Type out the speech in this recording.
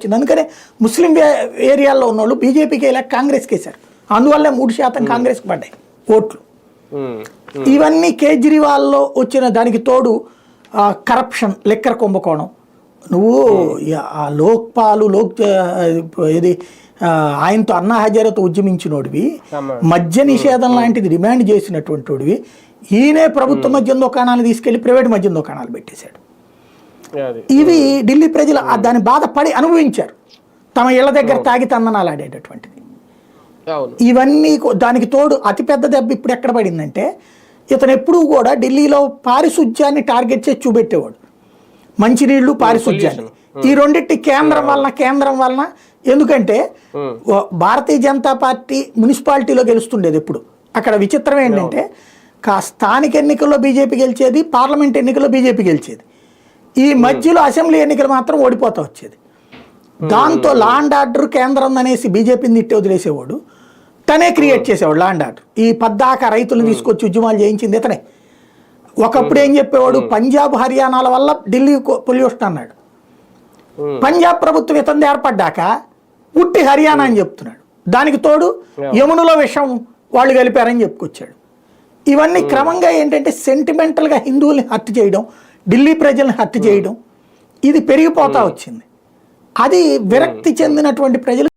వచ్చింది. అందుకనే ముస్లిం ఏరియాల్లో ఉన్న వాళ్ళు బీజేపీకి వెళ్ళాక కాంగ్రెస్కి వేశారు. అందువల్లే 3% కాంగ్రెస్కి పడ్డాయి ఓట్లు. ఇవన్నీ కేజ్రీవాల్లో వచ్చిన దానికి తోడు కరప్షన్, లెక్కర్ కుంభకోణం. నువ్వు లోక్పాలు ఇది ఆయనతో అన్నా హజారేతో ఉద్యమించినోడివి, మద్య నిషేధం లాంటిది డిమాండ్ చేసినటువంటి వాడివి, ఈయనే ప్రభుత్వ మద్యం దుకాణాలు తీసుకెళ్లి ప్రైవేట్ మద్యం దుకాణాలు పెట్టేశాడు. ఇవి ఢిల్లీ ప్రజలు దాని బాధపడి అనుభవించారు, తమ ఇళ్ల దగ్గర తాగి తందనాలు ఆడేటటువంటిది. ఇవన్నీ దానికి తోడు అతిపెద్ద దెబ్బ ఇప్పుడు ఎక్కడ పడిందంటే, ఇతను ఎప్పుడూ కూడా ఢిల్లీలో పారిశుధ్యాన్ని టార్గెట్ చేసి చూపెట్టేవాడు, మంచినీళ్లు పారిశుధ్యాన్ని. ఈ రెండింటి కేంద్రం వలన ఎందుకంటే భారతీయ జనతా పార్టీ మున్సిపాలిటీలో గెలుస్తుండేది ఎప్పుడు. అక్కడ విచిత్రం ఏంటంటే స్థానిక ఎన్నికల్లో బీజేపీ గెలిచేది, పార్లమెంట్ ఎన్నికల్లో బీజేపీ గెలిచేది. ఈ మధ్యలో అసెంబ్లీ ఎన్నికలు మాత్రం ఓడిపోతా వచ్చేది. దాంతో లా అండ్ ఆర్డర్ కేంద్రం అనేసి బీజేపీని తిట్టి వదిలేసేవాడు, తనే క్రియేట్ చేసేవాడు లా అండ్ ఆర్డర్. ఈ పద్దాక రైతులను తీసుకొచ్చి ఉద్యమాలు చేయించింది ఇతనే. ఒకప్పుడు ఏం చెప్పేవాడు, పంజాబ్ హర్యానాల వల్ల ఢిల్లీ పొల్యూషన్ అన్నాడు. పంజాబ్ ప్రభుత్వం ఇతను ఏర్పడ్డాక ఉట్టి హర్యానా అని చెప్తున్నాడు. దానికి తోడు యమునలో విషం వాళ్ళు కలిపారని చెప్పుకొచ్చాడు. ఇవన్నీ క్రమంగా ఏంటంటే సెంటిమెంటల్గా హిందువుల్ని హత్య చేయడం, ఢిల్లీ ప్రజల్ని హత్య చేయడం, ఇది పెరిగిపోతా వచ్చింది. అది విరక్తి చెందినటువంటి ప్రజలు